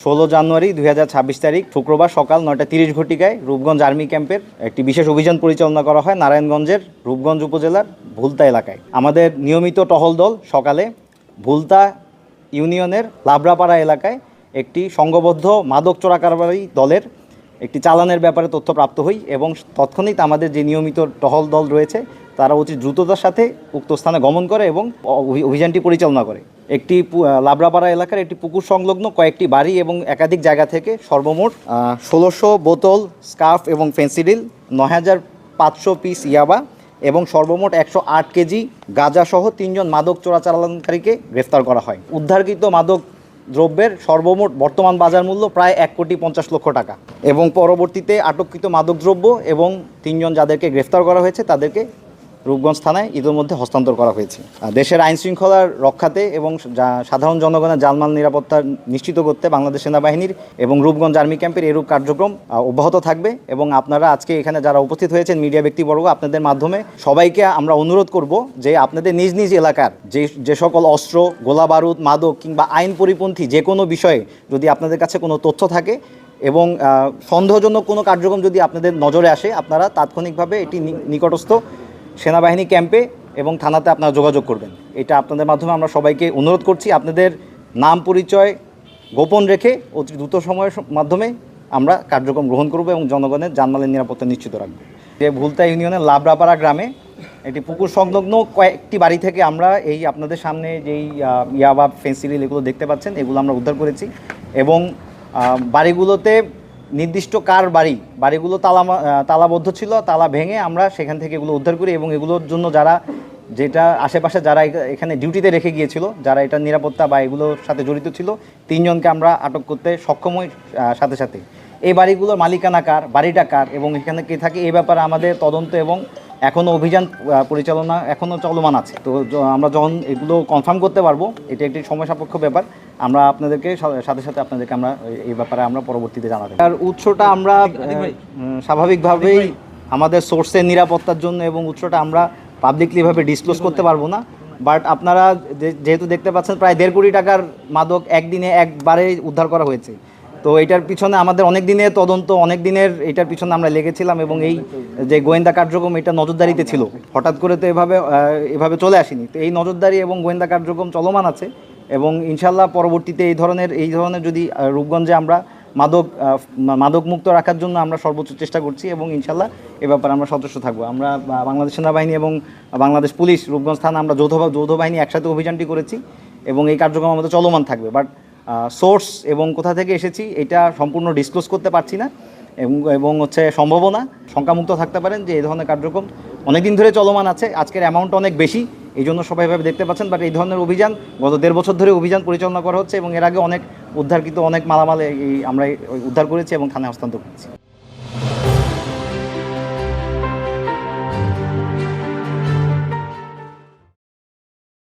16 জানুয়ারি 2026 তারিখ শুক্রবার সকাল 9:30 ঘটিকায় রূপগঞ্জ আর্মি ক্যাম্পের একটি বিশেষ অভিযান পরিচালনা করা হয় নারায়ণগঞ্জের রূপগঞ্জ উপজেলার ভুলতা এলাকায়। আমাদের নিয়মিত টহল দল সকালে ভুলতা ইউনিয়নের লাবরাপাড়া এলাকায় একটি সংঘবদ্ধ মাদক চোরাকারবারি দলের একটি চালানের ব্যাপারে তথ্য প্রাপ্ত হই এবং তৎক্ষণিক আমাদের যে নিয়মিত টহল দল রয়েছে তারা অতি দ্রুততার সাথে উক্ত স্থানে গমন করে এবং অভিযানটি পরিচালনা করে। একটি লাবরাপাড়া এলাকার একটি পুকুর সংলগ্ন কয়েকটি বাড়ি এবং একাধিক জায়গা থেকে সর্বমোট 1600 বোতল স্কার্ফ এবং ফেন্সিডিল, 9500 পিস ইয়াবা এবং সর্বমোট 108 কেজি গাঁজাসহ 3 জন মাদক চোরাচালানকারীকে গ্রেফতার করা হয়। উদ্ধারকৃত মাদক দ্রব্যের সর্বমোট বর্তমান বাজার মূল্য প্রায় 1,50,00,000 টাকা এবং পরবর্তীতে আটককৃত মাদকদ্রব্য এবং 3 জন যাদেরকে গ্রেফতার করা হয়েছে তাদেরকে রূপগঞ্জ থানায় ইতিমধ্যে হস্তান্তর করা হয়েছে। দেশের আইন শৃঙ্খলার রক্ষাতে এবং সাধারণ জনগণের জানমাল নিরাপত্তা নিশ্চিত করতে বাংলাদেশ সেনাবাহিনীর এবং রূপগঞ্জ আর্মি ক্যাম্পের এরূপ কার্যক্রম অব্যাহত থাকবে এবং আপনারা আজকে এখানে যারা উপস্থিত হয়েছেন মিডিয়া ব্যক্তিবর্গ, আপনাদের মাধ্যমে সবাইকে আমরা অনুরোধ করব যে আপনাদের নিজ নিজ এলাকার যে সকল অস্ত্র, গোলা বারুদ, মাদক কিংবা আইন পরিপন্থী যে কোনো বিষয়ে যদি আপনাদের কাছে কোনো তথ্য থাকে এবং সন্দেহজনক কোনো কার্যক্রম যদি আপনাদের নজরে আসে, আপনারা তাৎক্ষণিকভাবে এটি নিকটস্থ সেনাবাহিনী ক্যাম্পে এবং থানাতে আপনারা যোগাযোগ করবেন। এটা আপনাদের মাধ্যমে আমরা সবাইকে অনুরোধ করছি। আপনাদের নাম পরিচয় গোপন রেখে অতি দ্রুত সময়ের মাধ্যমে আমরা কার্যক্রম গ্রহণ করব এবং জনগণের জানমালের নিরাপত্তা নিশ্চিত রাখব। যে ভুলতা ইউনিয়নের লাবরাপাড়া গ্রামে একটি পুকুর সংলগ্ন কয়েকটি বাড়ি থেকে আমরা এই আপনাদের সামনে যেই ইয়াবা, ফেন্সিডিল এগুলো দেখতে পাচ্ছেন, এগুলো আমরা উদ্ধার করেছি এবং বাড়িগুলোতে নির্দিষ্ট কার বাড়িগুলো তালাবদ্ধ ছিল, তালা ভেঙে আমরা সেখান থেকে এগুলো উদ্ধার করি এবং এগুলোর জন্য যেটা আশেপাশে যারা এখানে ডিউটিতে রেখে গিয়েছিল, যারা এটা নিরাপত্তা বা এগুলোর সাথে জড়িত ছিল, 3 জনকে আমরা আটক করতে সক্ষম হই। সাথে সাথে এই বাড়িগুলোর মালিকানা কার, বাড়িটা কার এবং এখানে কে থাকে এই ব্যাপারে আমাদের তদন্ত এবং এখনও অভিযান পরিচালনা এখনও চলমান আছে। তো আমরা যখন এগুলো কনফার্ম করতে পারবো, এটা একটি সময় সাপেক্ষ ব্যাপার, আমরা আপনাদেরকে সাথে সাথে আপনাদেরকে আমরা এই ব্যাপারে আমরা পরবর্তীতে জানাবো। আর উৎসটা আমরা স্বাভাবিকভাবেই আমাদের সোর্সের নিরাপত্তার জন্য এবং উৎসটা আমরা পাবলিকলিভাবে ডিসক্লোজ করতে পারবো না, বাট আপনারা যেহেতু দেখতে পাচ্ছেন প্রায় 1.5 কোটি টাকার মাদক একদিনে একবারে উদ্ধার করা হয়েছে। তো এটার পিছনে আমাদের অনেক দিনের তদন্ত, অনেক দিনের এটার পিছনে আমরা লেগেছিলাম এবং এই যে গোয়েন্দা কার্যক্রম এটা নজরদারিতে ছিল, হঠাৎ করে তো এভাবে চলে আসেনি। তো এই নজরদারি এবং গোয়েন্দা কার্যক্রম চলমান আছে এবং ইনশাল্লাহ পরবর্তীতে এই ধরনের যদি রূপগঞ্জে আমরা মাদক মুক্ত রাখার জন্য আমরা সর্বোচ্চ চেষ্টা করছি এবং ইনশাল্লাহ এ ব্যাপারে আমরা সদস্য থাকবো। আমরা বাংলাদেশ সেনাবাহিনী এবং বাংলাদেশ পুলিশ রূপগঞ্জ থানা আমরা যৌথ বাহিনী একসাথে অভিযানটি করেছি এবং এই কার্যক্রম আমাদের চলমান থাকবে। বাট সোর্স এবং কোথা থেকে এসেছি এটা সম্পূর্ণ ডিসক্লোজ করতে পারছি না এবং সম্ভাবনা শঙ্কামুক্ত থাকতে পারেন যে এই ধরনের কার্যক্রম অনেক দিন ধরে চলমান আছে। আজকের অ্যামাউন্ট অনেক বেশি, এই জন্য সবাই এভাবে দেখতে পাচ্ছেন, বাট এই ধরনের অভিযান গত 1.5 বছর ধরে অভিযান পরিচালনা করা হচ্ছে এবং এর আগে অনেক উদ্ধারকৃত অনেক মালামাল আমরা উদ্ধার করেছি এবং থানায় হস্তান্তর করেছি।